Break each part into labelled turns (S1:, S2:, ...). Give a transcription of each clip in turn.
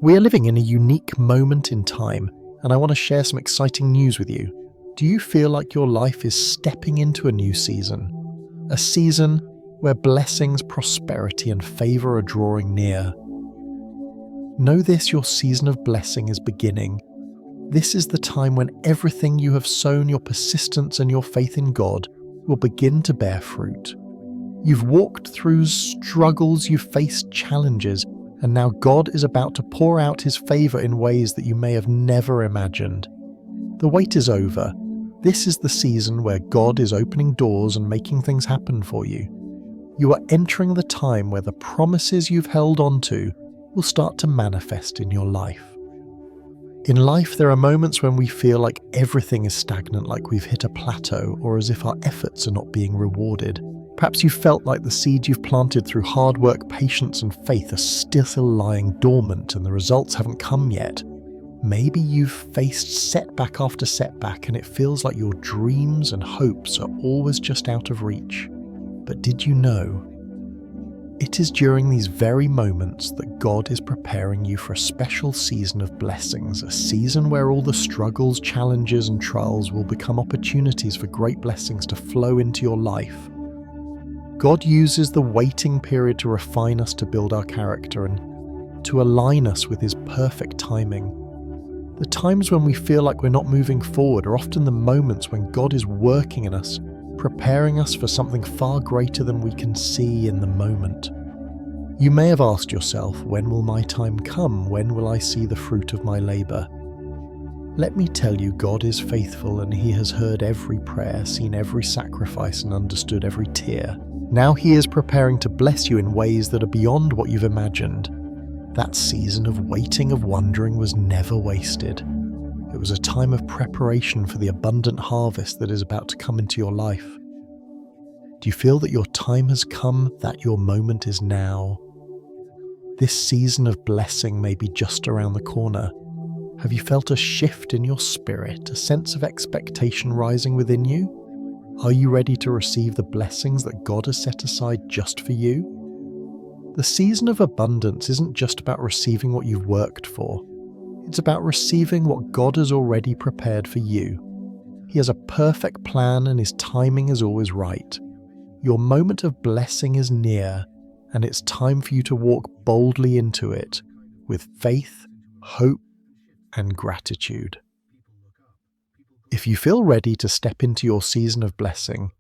S1: We are living in a unique moment in time, and I want to share some exciting news with you. Do you feel like your life is stepping into a new season? A season where blessings, prosperity, and favor are drawing near. Know this, your season of blessing is beginning. This is the time when everything you have sown, your persistence and your faith in God, will begin to bear fruit. You've walked through struggles, you've faced challenges, and now God is about to pour out His favor in ways that you may have never imagined. The wait is over. This is the season where God is opening doors and making things happen for you. You are entering the time where the promises you've held on to will start to manifest in your life. In life, there are moments when we feel like everything is stagnant, like we've hit a plateau, or as if our efforts are not being rewarded. Perhaps you felt like the seeds you've planted through hard work, patience and faith are still lying dormant and the results haven't come yet. Maybe you've faced setback after setback and it feels like your dreams and hopes are always just out of reach. But did you know? It is during these very moments that God is preparing you for a special season of blessings, a season where all the struggles, challenges and trials will become opportunities for great blessings to flow into your life. God uses the waiting period to refine us, to build our character and to align us with His perfect timing. The times when we feel like we're not moving forward are often the moments when God is working in us, preparing us for something far greater than we can see in the moment. You may have asked yourself, when will my time come? When will I see the fruit of my labor? Let me tell you, God is faithful and He has heard every prayer, seen every sacrifice and understood every tear. Now He is preparing to bless you in ways that are beyond what you've imagined. That season of waiting, of wondering, was never wasted. It was a time of preparation for the abundant harvest that is about to come into your life. Do you feel that your time has come, that your moment is now? This season of blessing may be just around the corner. Have you felt a shift in your spirit, a sense of expectation rising within you? Are you ready to receive the blessings that God has set aside just for you? The season of abundance isn't just about receiving what you've worked for. It's about receiving what God has already prepared for you. He has a perfect plan and His timing is always right. Your moment of blessing is near, and it's time for you to walk boldly into it with faith, hope, and gratitude. If you feel ready to step into your season of blessing,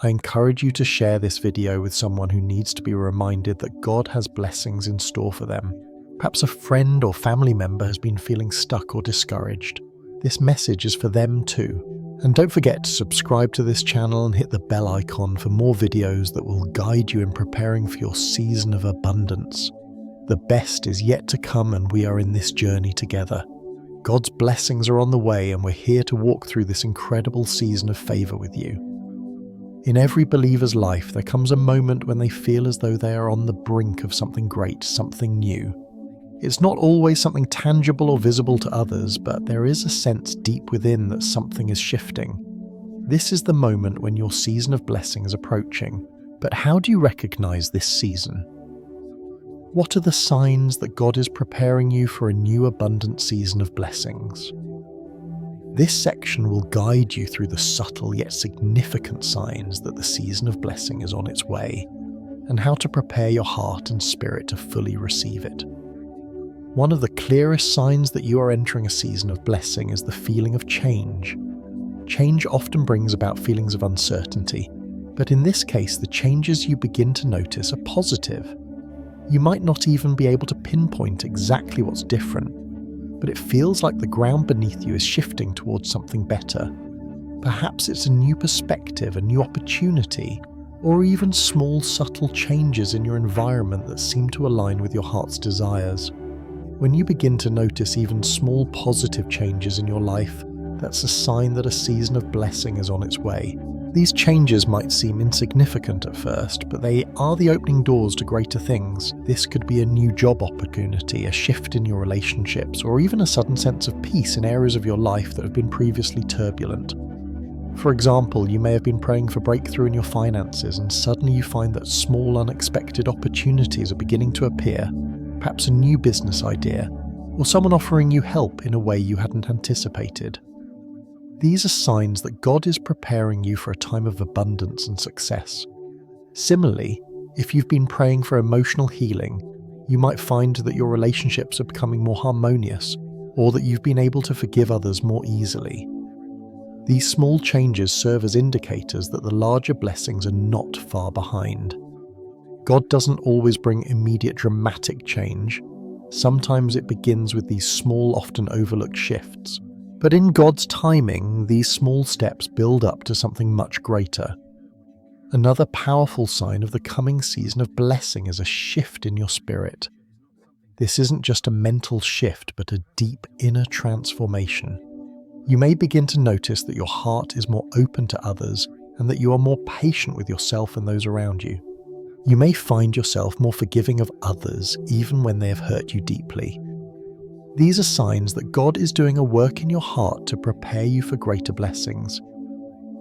S1: I encourage you to share this video with someone who needs to be reminded that God has blessings in store for them. Perhaps a friend or family member has been feeling stuck or discouraged. This message is for them too. And don't forget to subscribe to this channel and hit the bell icon for more videos that will guide you in preparing for your season of abundance. The best is yet to come and we are in this journey together. God's blessings are on the way and we're here to walk through this incredible season of favor with you. In every believer's life, there comes a moment when they feel as though they are on the brink of something great, something new. It's not always something tangible or visible to others, but there is a sense deep within that something is shifting. This is the moment when your season of blessing is approaching. But how do you recognize this season? What are the signs that God is preparing you for a new abundant season of blessings? This section will guide you through the subtle yet significant signs that the season of blessing is on its way, and how to prepare your heart and spirit to fully receive it. One of the clearest signs that you are entering a season of blessing is the feeling of change. Change often brings about feelings of uncertainty, but in this case, the changes you begin to notice are positive. You might not even be able to pinpoint exactly what's different, but it feels like the ground beneath you is shifting towards something better. Perhaps it's a new perspective, a new opportunity, or even small subtle changes in your environment that seem to align with your heart's desires. When you begin to notice even small positive changes in your life, that's a sign that a season of blessing is on its way. These changes might seem insignificant at first, but they are the opening doors to greater things. This could be a new job opportunity, a shift in your relationships, or even a sudden sense of peace in areas of your life that have been previously turbulent. For example, you may have been praying for breakthrough in your finances, and suddenly you find that small, unexpected opportunities are beginning to appear. Perhaps a new business idea, or someone offering you help in a way you hadn't anticipated. These are signs that God is preparing you for a time of abundance and success. Similarly, if you've been praying for emotional healing, you might find that your relationships are becoming more harmonious, or that you've been able to forgive others more easily. These small changes serve as indicators that the larger blessings are not far behind. God doesn't always bring immediate dramatic change. Sometimes it begins with these small, often overlooked shifts. But in God's timing, these small steps build up to something much greater. Another powerful sign of the coming season of blessing is a shift in your spirit. This isn't just a mental shift, but a deep inner transformation. You may begin to notice that your heart is more open to others and that you are more patient with yourself and those around you. You may find yourself more forgiving of others, even when they have hurt you deeply. These are signs that God is doing a work in your heart to prepare you for greater blessings.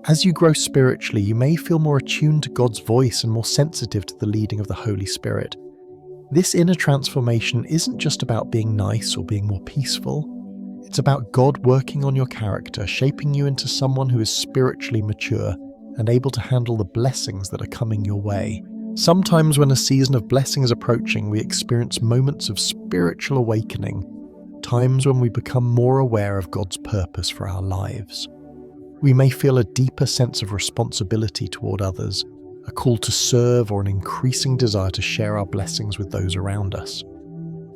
S1: As you grow spiritually, you may feel more attuned to God's voice and more sensitive to the leading of the Holy Spirit. This inner transformation isn't just about being nice or being more peaceful. It's about God working on your character, shaping you into someone who is spiritually mature and able to handle the blessings that are coming your way. Sometimes when a season of blessing is approaching, we experience moments of spiritual awakening, times when we become more aware of God's purpose for our lives. We may feel a deeper sense of responsibility toward others, a call to serve, or an increasing desire to share our blessings with those around us.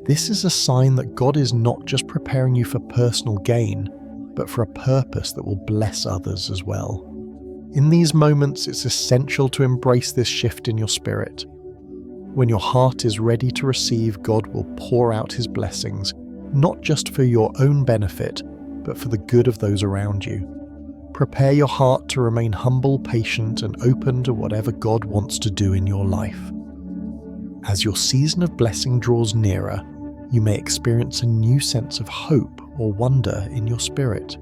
S1: This is a sign that God is not just preparing you for personal gain, but for a purpose that will bless others as well. In these moments, it's essential to embrace this shift in your spirit. When your heart is ready to receive, God will pour out His blessings, not just for your own benefit, but for the good of those around you. Prepare your heart to remain humble, patient, and open to whatever God wants to do in your life. As your season of blessing draws nearer, you may experience a new sense of hope or wonder in your spirit.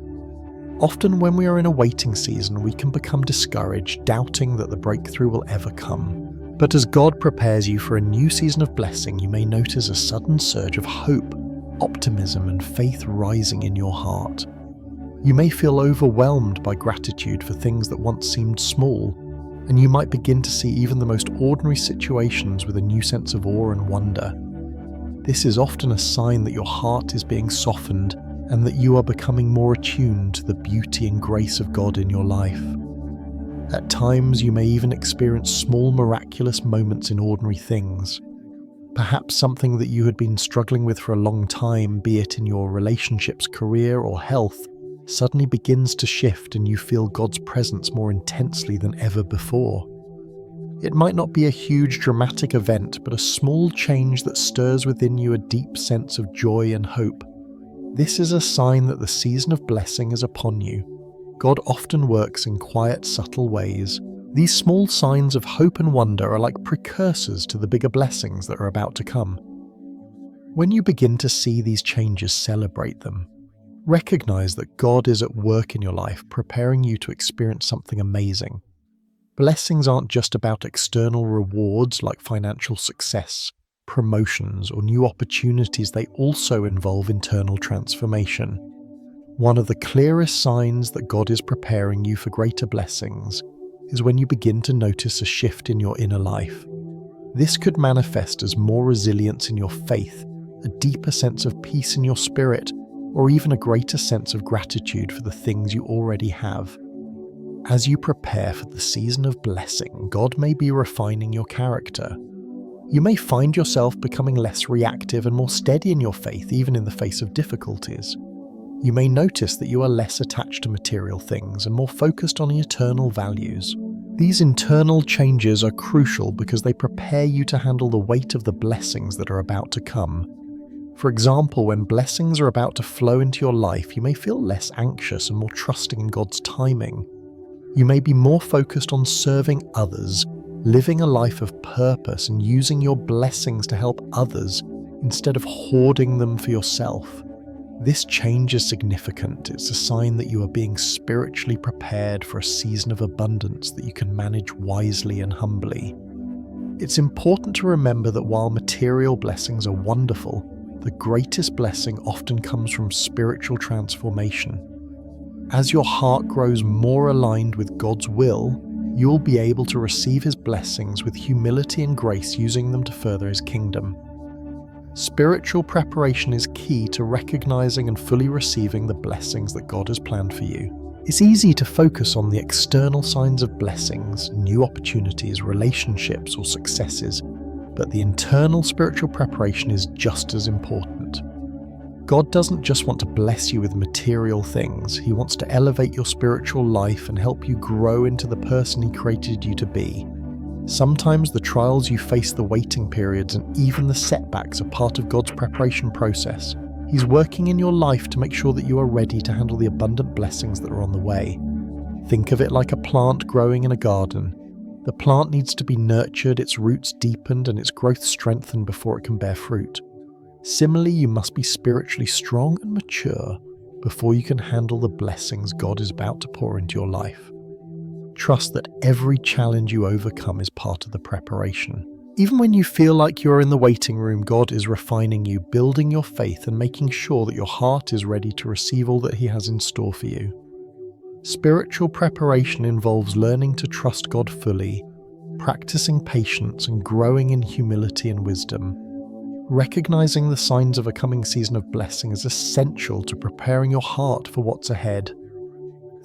S1: Often when we are in a waiting season, we can become discouraged, doubting that the breakthrough will ever come. But as God prepares you for a new season of blessing, you may notice a sudden surge of hope, optimism, and faith rising in your heart. You may feel overwhelmed by gratitude for things that once seemed small, and you might begin to see even the most ordinary situations with a new sense of awe and wonder. This is often a sign that your heart is being softened and that you are becoming more attuned to the beauty and grace of God in your life. At times, you may even experience small miraculous moments in ordinary things. Perhaps something that you had been struggling with for a long time, be it in your relationships, career, or health, suddenly begins to shift and you feel God's presence more intensely than ever before. It might not be a huge dramatic event, but a small change that stirs within you a deep sense of joy and hope. This is a sign that the season of blessing is upon you. God often works in quiet, subtle ways. These small signs of hope and wonder are like precursors to the bigger blessings that are about to come. When you begin to see these changes, celebrate them. Recognize that God is at work in your life, preparing you to experience something amazing. Blessings aren't just about external rewards like financial success, promotions, or new opportunities. They also involve internal transformation. One of the clearest signs that God is preparing you for greater blessings is when you begin to notice a shift in your inner life. This could manifest as more resilience in your faith, a deeper sense of peace in your spirit, or even a greater sense of gratitude for the things you already have. As you prepare for the season of blessing, God may be refining your character. You may find yourself becoming less reactive and more steady in your faith, even in the face of difficulties. You may notice that you are less attached to material things and more focused on eternal values. These internal changes are crucial because they prepare you to handle the weight of the blessings that are about to come. For example, when blessings are about to flow into your life, you may feel less anxious and more trusting in God's timing. You may be more focused on serving others, living a life of purpose, and using your blessings to help others instead of hoarding them for yourself. This change is significant. It's a sign that you are being spiritually prepared for a season of abundance that you can manage wisely and humbly. It's important to remember that while material blessings are wonderful, the greatest blessing often comes from spiritual transformation. As your heart grows more aligned with God's will, you'll be able to receive His blessings with humility and grace, using them to further His kingdom. Spiritual preparation is key to recognizing and fully receiving the blessings that God has planned for you. It's easy to focus on the external signs of blessings, new opportunities, relationships, or successes, but the internal spiritual preparation is just as important. God doesn't just want to bless you with material things. He wants to elevate your spiritual life and help you grow into the person He created you to be. Sometimes the trials you face, the waiting periods, and even the setbacks are part of God's preparation process. He's working in your life to make sure that you are ready to handle the abundant blessings that are on the way. Think of it like a plant growing in a garden. The plant needs to be nurtured, its roots deepened, and its growth strengthened before it can bear fruit. Similarly, you must be spiritually strong and mature before you can handle the blessings God is about to pour into your life. Trust that every challenge you overcome is part of the preparation. Even when you feel like you're in the waiting room, God is refining you, building your faith, and making sure that your heart is ready to receive all that He has in store for you. Spiritual preparation involves learning to trust God fully, practicing patience, and growing in humility and wisdom. Recognizing the signs of a coming season of blessing is essential to preparing your heart for what's ahead.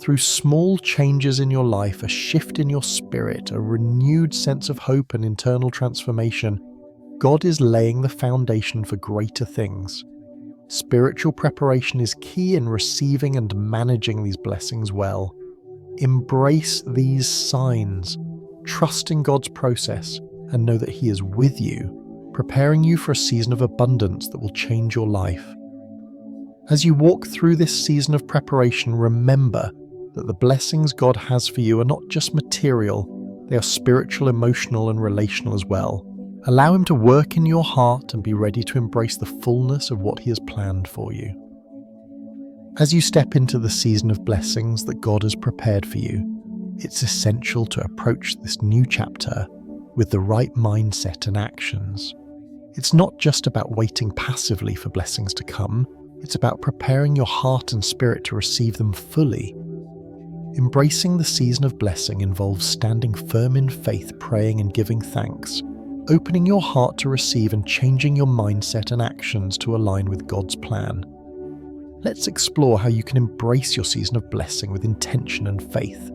S1: Through small changes in your life, a shift in your spirit, a renewed sense of hope and internal transformation, God is laying the foundation for greater things. Spiritual preparation is key in receiving and managing these blessings well. Embrace these signs, trust in God's process, and know that He is with you, preparing you for a season of abundance that will change your life. As you walk through this season of preparation, remember that the blessings God has for you are not just material, they are spiritual, emotional, and relational as well. Allow Him to work in your heart and be ready to embrace the fullness of what He has planned for you. As you step into the season of blessings that God has prepared for you, it's essential to approach this new chapter with the right mindset and actions. It's not just about waiting passively for blessings to come, it's about preparing your heart and spirit to receive them fully. Embracing the season of blessing involves standing firm in faith, praying and giving thanks, opening your heart to receive and changing your mindset and actions to align with God's plan. Let's explore how you can embrace your season of blessing with intention and faith.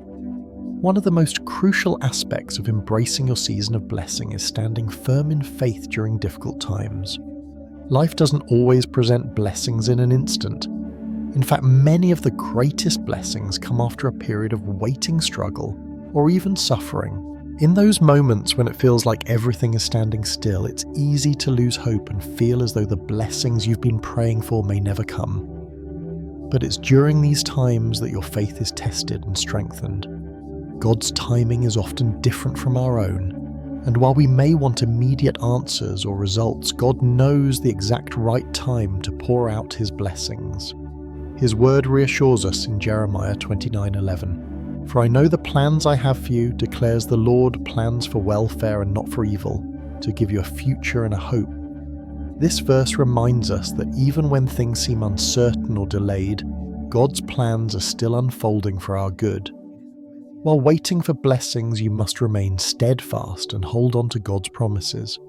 S1: One of the most crucial aspects of embracing your season of blessing is standing firm in faith during difficult times. Life doesn't always present blessings in an instant. In fact, many of the greatest blessings come after a period of waiting struggle or even suffering. In those moments when it feels like everything is standing still, it's easy to lose hope and feel as though the blessings you've been praying for may never come. But it's during these times that your faith is tested and strengthened. God's timing is often different from our own, and while we may want immediate answers or results, God knows the exact right time to pour out His blessings. His word reassures us in Jeremiah 29:11. For I know the plans I have for you, declares the Lord, plans for welfare and not for evil, to give you a future and a hope. This verse reminds us that even when things seem uncertain or delayed, God's plans are still unfolding for our good. While waiting for blessings, you must remain steadfast and hold on to God's promises.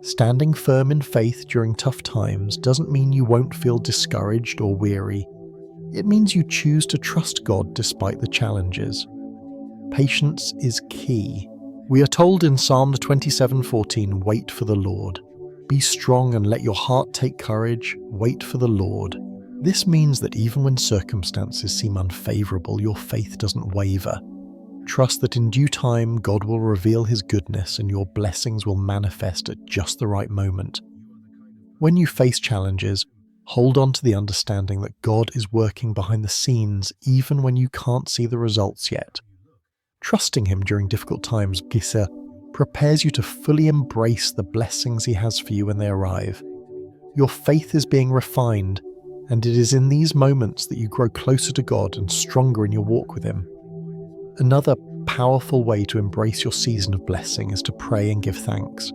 S1: Standing firm in faith during tough times doesn't mean you won't feel discouraged or weary. It means you choose to trust God despite the challenges. Patience is key. We are told in Psalm 27:14, "Wait for the Lord. Be strong and let your heart take courage. Wait for the Lord." This means that even when circumstances seem unfavorable, your faith doesn't waver. Trust that in due time, God will reveal His goodness and your blessings will manifest at just the right moment. When you face challenges, hold on to the understanding that God is working behind the scenes even when you can't see the results yet. Trusting Him during difficult times, Gisa, prepares you to fully embrace the blessings He has for you when they arrive. Your faith is being refined, and it is in these moments that you grow closer to God and stronger in your walk with Him. Another powerful way to embrace your season of blessing is to pray and give thanks.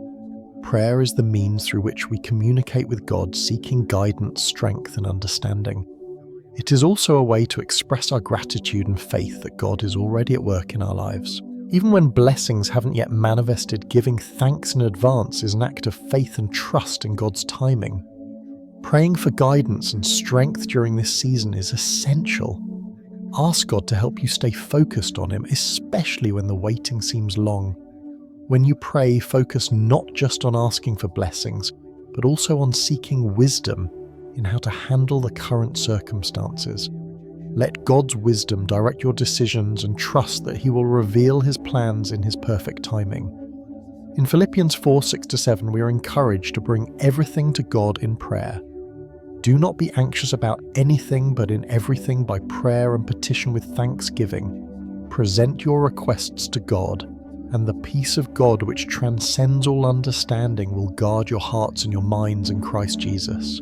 S1: prayer is the means through which we communicate with God, seeking guidance, strength, and understanding. It is also a way to express our gratitude and faith that God is already at work in our lives. Even when blessings haven't yet manifested, giving thanks in advance is an act of faith and trust in God's timing. Praying for guidance and strength during this season is essential. Ask God to help you stay focused on Him, especially when the waiting seems long. When you pray, focus not just on asking for blessings, but also on seeking wisdom in how to handle the current circumstances. Let God's wisdom direct your decisions and trust that He will reveal His plans in His perfect timing. In Philippians 4:6-7, we are encouraged to bring everything to God in prayer. Do not be anxious about anything, but in everything by prayer and petition with thanksgiving. Present your requests to God, and the peace of God which transcends all understanding will guard your hearts and your minds in Christ Jesus.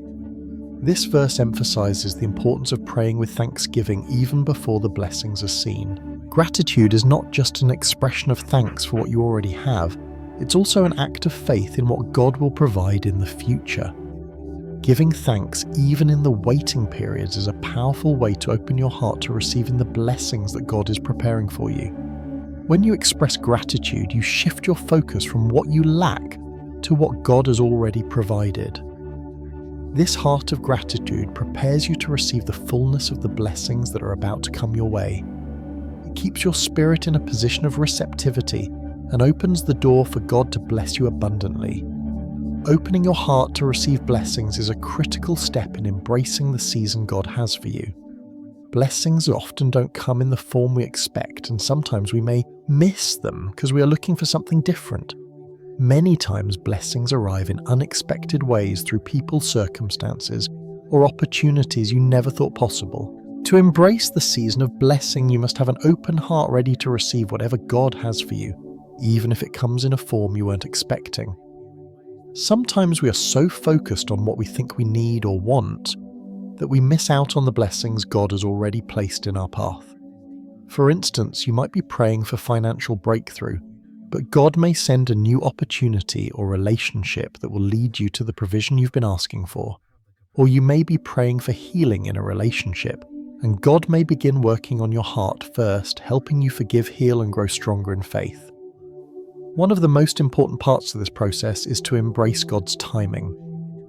S1: This verse emphasizes the importance of praying with thanksgiving even before the blessings are seen. Gratitude is not just an expression of thanks for what you already have, it's also an act of faith in what God will provide in the future. Giving thanks even in the waiting periods is a powerful way to open your heart to receiving the blessings that God is preparing for you. When you express gratitude, you shift your focus from what you lack to what God has already provided. This heart of gratitude prepares you to receive the fullness of the blessings that are about to come your way. It keeps your spirit in a position of receptivity and opens the door for God to bless you abundantly. Opening your heart to receive blessings is a critical step in embracing the season God has for you. Blessings often don't come in the form we expect, and sometimes we may miss them because we are looking for something different. Many times blessings arrive in unexpected ways through people's circumstances or opportunities you never thought possible. To embrace the season of blessing, you must have an open heart ready to receive whatever God has for you, even if it comes in a form you weren't expecting. Sometimes we are so focused on what we think we need or want that we miss out on the blessings God has already placed in our path. For instance, you might be praying for financial breakthrough, but God may send a new opportunity or relationship that will lead you to the provision you've been asking for. Or you may be praying for healing in a relationship, and God may begin working on your heart first, helping you forgive, heal, and grow stronger in faith. One of the most important parts of this process is to embrace God's timing.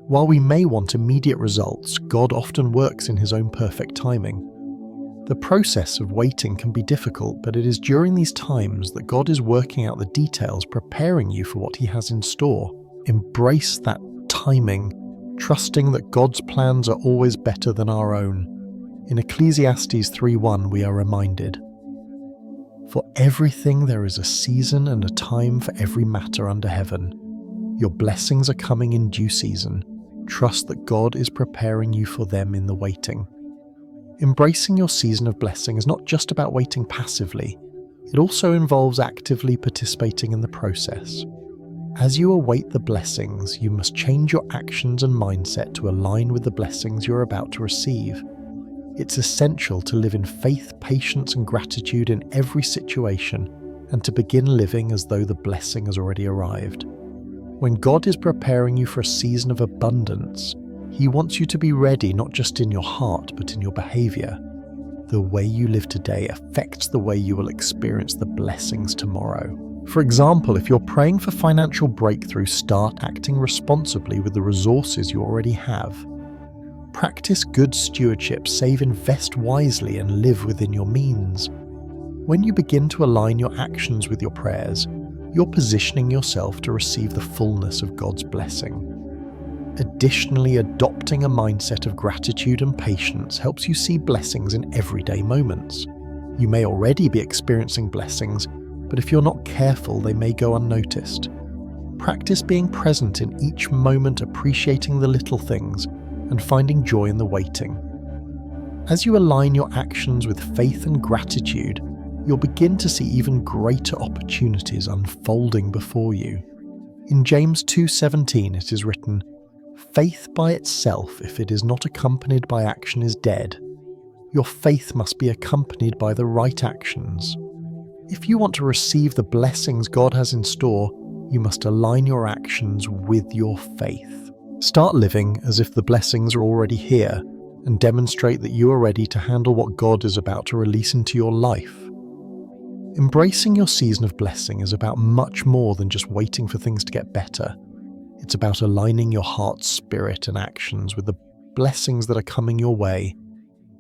S1: While we may want immediate results, God often works in His own perfect timing. The process of waiting can be difficult, but it is during these times that God is working out the details, preparing you for what He has in store. Embrace that timing, trusting that God's plans are always better than our own. In Ecclesiastes 3:1, we are reminded, "For everything there is a season and a time for every matter under heaven. Your blessings are coming in due season. Trust that God is preparing you for them in the waiting." Embracing your season of blessing is not just about waiting passively, it also involves actively participating in the process. As you await the blessings, you must change your actions and mindset to align with the blessings you're about to receive. It's essential to live in faith, patience, and gratitude in every situation, and to begin living as though the blessing has already arrived. When God is preparing you for a season of abundance, He wants you to be ready not just in your heart, but in your behavior. The way you live today affects the way you will experience the blessings tomorrow. For example, if you're praying for financial breakthrough, start acting responsibly with the resources you already have. Practice good stewardship, save, invest wisely, and live within your means. When you begin to align your actions with your prayers, you're positioning yourself to receive the fullness of God's blessing. Additionally, adopting a mindset of gratitude and patience helps you see blessings in everyday moments. You may already be experiencing blessings, but if you're not careful, they may go unnoticed. Practice being present in each moment, appreciating the little things, and finding joy in the waiting. As you align your actions with faith and gratitude, you'll begin to see even greater opportunities unfolding before you. In James 2:17 it is written, "Faith by itself, if it is not accompanied by action, is dead. Your faith must be accompanied by the right actions." If you want to receive the blessings God has in store, you must align your actions with your faith. Start living as if the blessings are already here and demonstrate that you are ready to handle what God is about to release into your life. Embracing your season of blessing is about much more than just waiting for things to get better. It's about aligning your heart's spirit and actions with the blessings that are coming your way.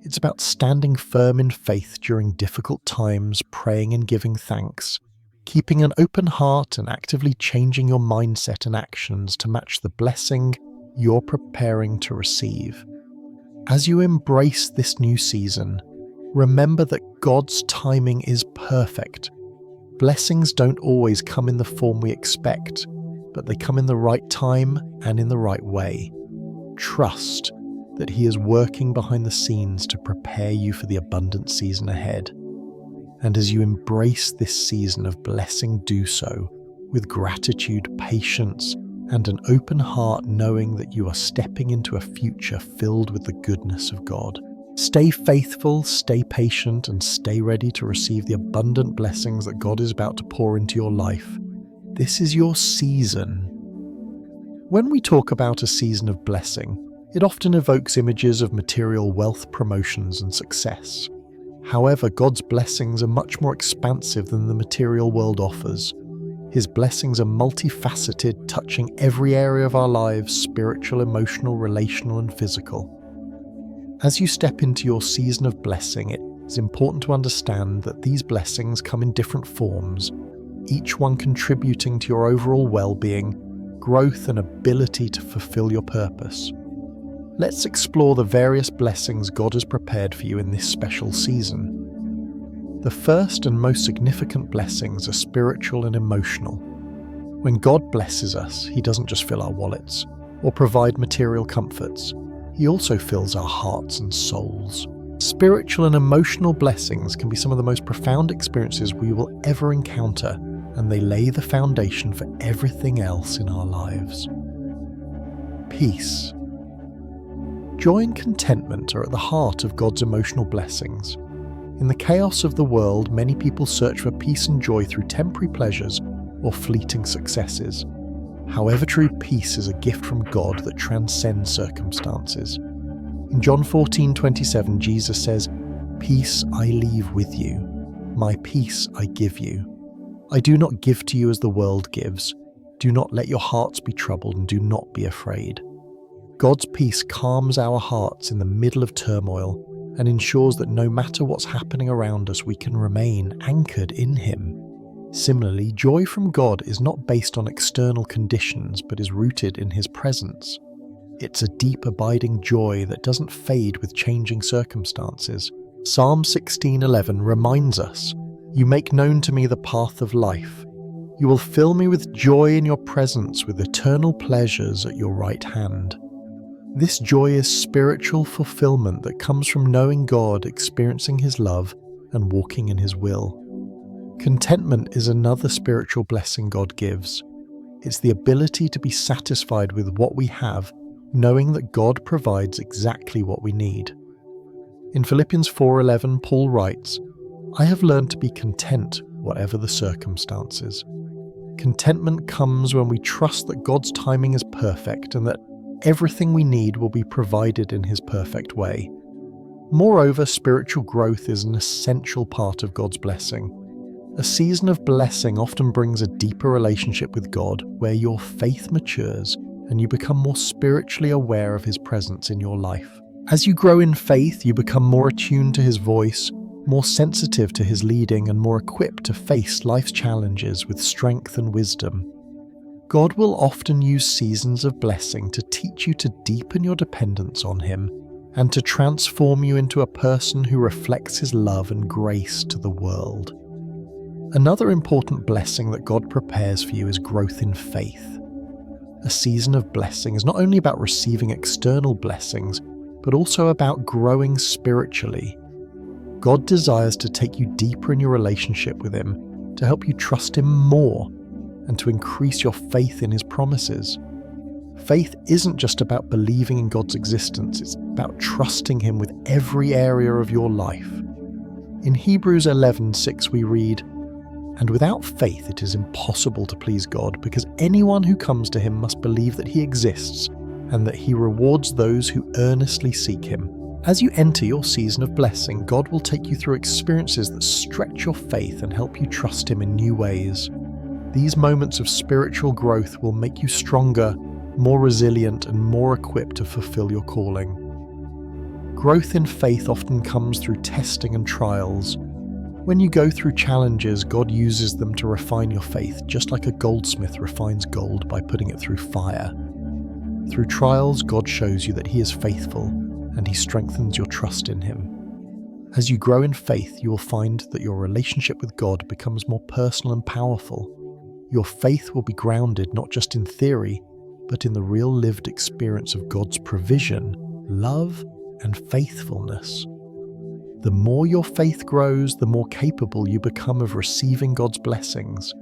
S1: It's about standing firm in faith during difficult times, praying and giving thanks, keeping an open heart and actively changing your mindset and actions to match the blessing you're preparing to receive. As you embrace this new season, remember that God's timing is perfect. Blessings don't always come in the form we expect, but they come in the right time and in the right way. Trust that He is working behind the scenes to prepare you for the abundant season ahead. And as you embrace this season of blessing, do so with gratitude, patience, and an open heart, knowing that you are stepping into a future filled with the goodness of God. Stay faithful, stay patient, and stay ready to receive the abundant blessings that God is about to pour into your life. This is your season. When we talk about a season of blessing, it often evokes images of material wealth, promotions, and success. However, God's blessings are much more expansive than the material world offers. His blessings are multifaceted, touching every area of our lives: spiritual, emotional, relational, and physical. As you step into your season of blessing, it is important to understand that these blessings come in different forms, each one contributing to your overall well-being, growth, and ability to fulfill your purpose. Let's explore the various blessings God has prepared for you in this special season. The first and most significant blessings are spiritual and emotional. When God blesses us, He doesn't just fill our wallets or provide material comforts. He also fills our hearts and souls. Spiritual and emotional blessings can be some of the most profound experiences we will ever encounter, and they lay the foundation for everything else in our lives. Peace. Joy and contentment are at the heart of God's emotional blessings. In the chaos of the world, many people search for peace and joy through temporary pleasures or fleeting successes. However, true peace is a gift from God that transcends circumstances. In John 14:27, Jesus says, "Peace I leave with you. My peace I give you. I do not give to you as the world gives. Do not let your hearts be troubled, and do not be afraid." God's peace calms our hearts in the middle of turmoil and ensures that no matter what's happening around us, we can remain anchored in Him. Similarly, joy from God is not based on external conditions, but is rooted in His presence. It's a deep, abiding joy that doesn't fade with changing circumstances. Psalm 16:11 reminds us, "You make known to me the path of life. You will fill me with joy in your presence, with eternal pleasures at your right hand." This joy is spiritual fulfillment that comes from knowing God, experiencing His love, and walking in His will. Contentment is another spiritual blessing God gives. It's the ability to be satisfied with what we have, knowing that God provides exactly what we need. In Philippians 4:11, Paul writes, "I have learned to be content, whatever the circumstances." Contentment comes when we trust that God's timing is perfect and that everything we need will be provided in His perfect way. Moreover, spiritual growth is an essential part of God's blessing. A season of blessing often brings a deeper relationship with God, where your faith matures and you become more spiritually aware of His presence in your life. As you grow in faith, you become more attuned to His voice, more sensitive to His leading, and more equipped to face life's challenges with strength and wisdom. God will often use seasons of blessing to teach you to deepen your dependence on Him and to transform you into a person who reflects His love and grace to the world. Another important blessing that God prepares for you is growth in faith. A season of blessing is not only about receiving external blessings, but also about growing spiritually. God desires to take you deeper in your relationship with Him, to help you trust Him more, and to increase your faith in His promises. Faith isn't just about believing in God's existence, it's about trusting Him with every area of your life. In Hebrews 11:6 we read, And without faith, it is impossible to please God, because anyone who comes to him must believe that he exists and that he rewards those who earnestly seek him. As you enter your season of blessing, God will take you through experiences that stretch your faith and help you trust him in new ways. These moments of spiritual growth will make you stronger, more resilient, and more equipped to fulfill your calling. Growth in faith often comes through testing and trials. When you go through challenges, God uses them to refine your faith, just like a goldsmith refines gold by putting it through fire. Through trials, God shows you that he is faithful, and he strengthens your trust in him. As you grow in faith, you will find that your relationship with God becomes more personal and powerful. Your faith will be grounded not just in theory, but in the real lived experience of God's provision, love, and faithfulness. The more your faith grows, the more capable you become of receiving God's blessings.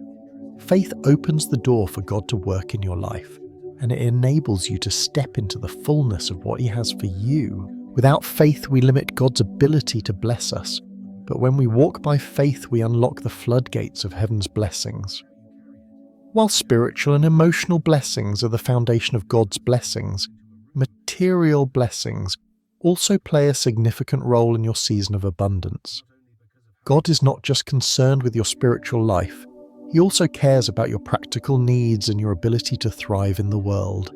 S1: Faith opens the door for God to work in your life, and it enables you to step into the fullness of what he has for you. Without faith, we limit God's ability to bless us, but when we walk by faith, we unlock the floodgates of heaven's blessings. While spiritual and emotional blessings are the foundation of God's blessings, material blessings also play a significant role in your season of abundance. God is not just concerned with your spiritual life, he also cares about your practical needs and your ability to thrive in the world.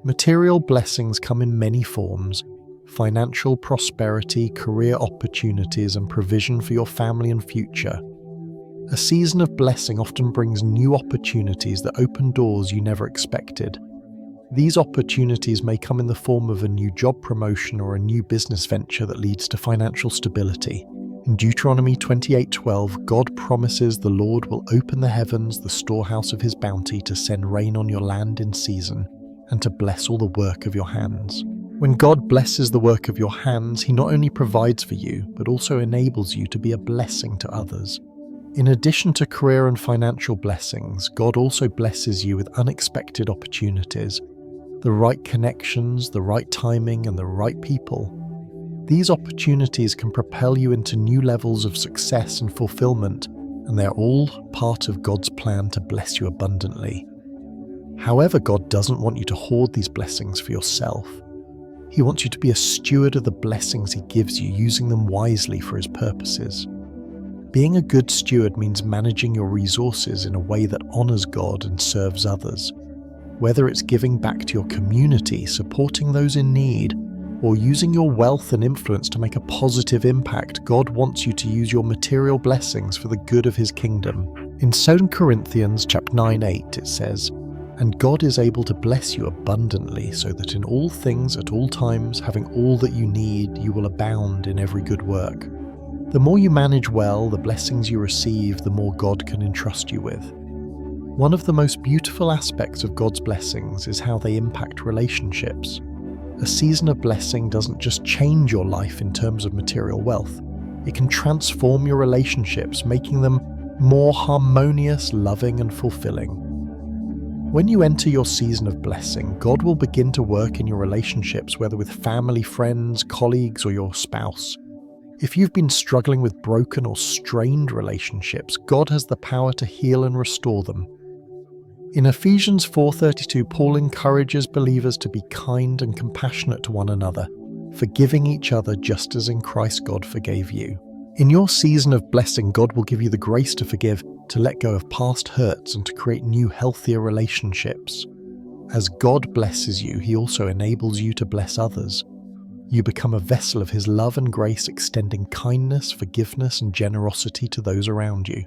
S1: Material blessings come in many forms: financial prosperity, career opportunities, and provision for your family and future. A season of blessing often brings new opportunities that open doors you never expected. These opportunities may come in the form of a new job promotion or a new business venture that leads to financial stability. In Deuteronomy 28:12, God promises the Lord will open the heavens, the storehouse of his bounty, to send rain on your land in season, and to bless all the work of your hands. When God blesses the work of your hands, he not only provides for you, but also enables you to be a blessing to others. In addition to career and financial blessings, God also blesses you with unexpected opportunities, the right connections, the right timing, and the right people. These opportunities can propel you into new levels of success and fulfillment, and they're all part of God's plan to bless you abundantly. However, God doesn't want you to hoard these blessings for yourself. He wants you to be a steward of the blessings he gives you, using them wisely for his purposes. Being a good steward means managing your resources in a way that honors God and serves others. Whether it's giving back to your community, supporting those in need, or using your wealth and influence to make a positive impact, God wants you to use your material blessings for the good of his kingdom. In 2 Corinthians chapter 9:8 it says, "And God is able to bless you abundantly, so that in all things at all times, having all that you need, you will abound in every good work." The more you manage well the blessings you receive, the more God can entrust you with. One of the most beautiful aspects of God's blessings is how they impact relationships. A season of blessing doesn't just change your life in terms of material wealth. It can transform your relationships, making them more harmonious, loving, and fulfilling. When you enter your season of blessing, God will begin to work in your relationships, whether with family, friends, colleagues, or your spouse. If you've been struggling with broken or strained relationships, God has the power to heal and restore them. In Ephesians 4:32, Paul encourages believers to be kind and compassionate to one another, forgiving each other just as in Christ God forgave you. In your season of blessing, God will give you the grace to forgive, to let go of past hurts, and to create new, healthier relationships. As God blesses you, he also enables you to bless others. You become a vessel of his love and grace, extending kindness, forgiveness, and generosity to those around you.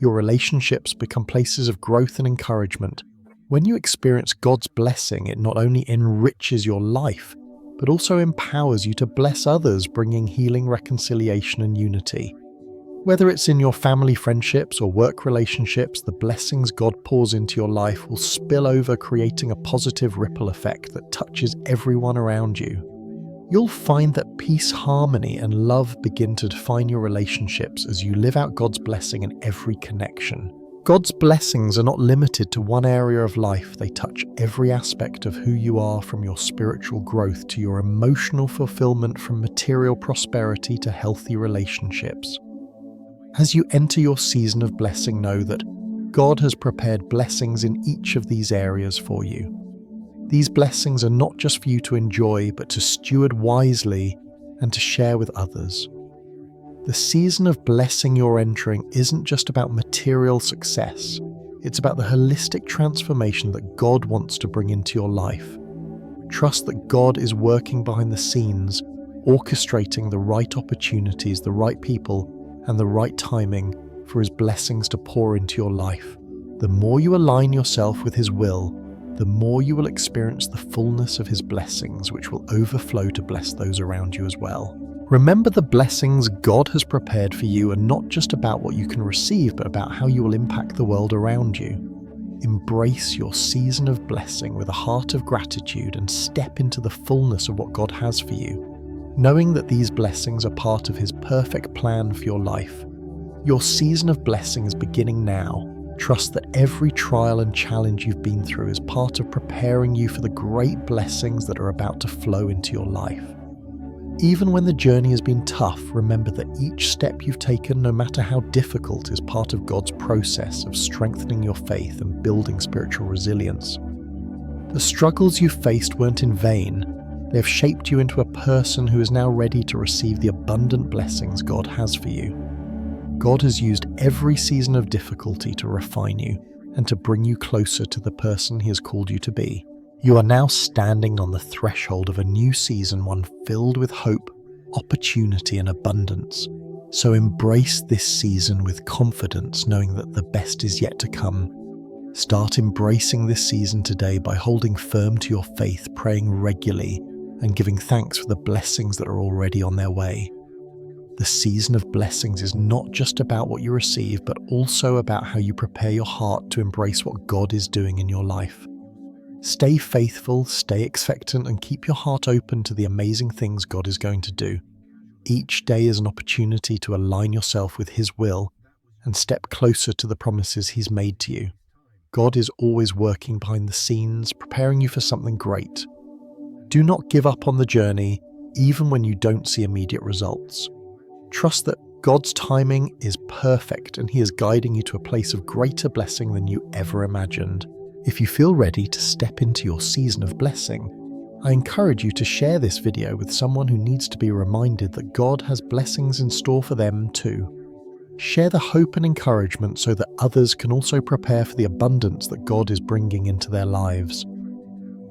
S1: Your relationships become places of growth and encouragement. When you experience God's blessing, it not only enriches your life, but also empowers you to bless others, bringing healing, reconciliation, and unity. Whether it's in your family friendships or work relationships, the blessings God pours into your life will spill over, creating a positive ripple effect that touches everyone around you. You'll find that peace, harmony, and love begin to define your relationships as you live out God's blessing in every connection. God's blessings are not limited to one area of life. They touch every aspect of who you are, from your spiritual growth to your emotional fulfillment, from material prosperity to healthy relationships. As you enter your season of blessing, know that God has prepared blessings in each of these areas for you. These blessings are not just for you to enjoy, but to steward wisely and to share with others. The season of blessing you're entering isn't just about material success. It's about the holistic transformation that God wants to bring into your life. Trust that God is working behind the scenes, orchestrating the right opportunities, the right people, and the right timing for His blessings to pour into your life. The more you align yourself with His will, the more you will experience the fullness of His blessings, which will overflow to bless those around you as well. Remember, the blessings God has prepared for you are not just about what you can receive, but about how you will impact the world around you. Embrace your season of blessing with a heart of gratitude and step into the fullness of what God has for you, knowing that these blessings are part of His perfect plan for your life. Your season of blessing is beginning now. Trust that every trial and challenge you've been through is part of preparing you for the great blessings that are about to flow into your life. Even when the journey has been tough, remember that each step you've taken, no matter how difficult, is part of God's process of strengthening your faith and building spiritual resilience. The struggles you've faced weren't in vain. They have shaped you into a person who is now ready to receive the abundant blessings God has for you. God has used every season of difficulty to refine you and to bring you closer to the person He has called you to be. You are now standing on the threshold of a new season, one filled with hope, opportunity, and abundance. So embrace this season with confidence, knowing that the best is yet to come. Start embracing this season today by holding firm to your faith, praying regularly, and giving thanks for the blessings that are already on their way. The season of blessings is not just about what you receive, but also about how you prepare your heart to embrace what God is doing in your life. Stay faithful, stay expectant, and keep your heart open to the amazing things God is going to do. Each day is an opportunity to align yourself with His will and step closer to the promises He's made to you. God is always working behind the scenes, preparing you for something great. Do not give up on the journey, even when you don't see immediate results. Trust that God's timing is perfect and He is guiding you to a place of greater blessing than you ever imagined. If you feel ready to step into your season of blessing, I encourage you to share this video with someone who needs to be reminded that God has blessings in store for them too. Share the hope and encouragement so that others can also prepare for the abundance that God is bringing into their lives.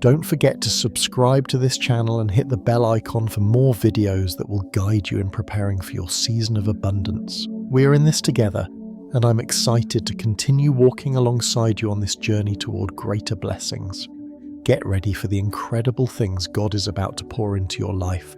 S1: Don't forget to subscribe to this channel and hit the bell icon for more videos that will guide you in preparing for your season of abundance. We're in this together, and I'm excited to continue walking alongside you on this journey toward greater blessings. Get ready for the incredible things God is about to pour into your life.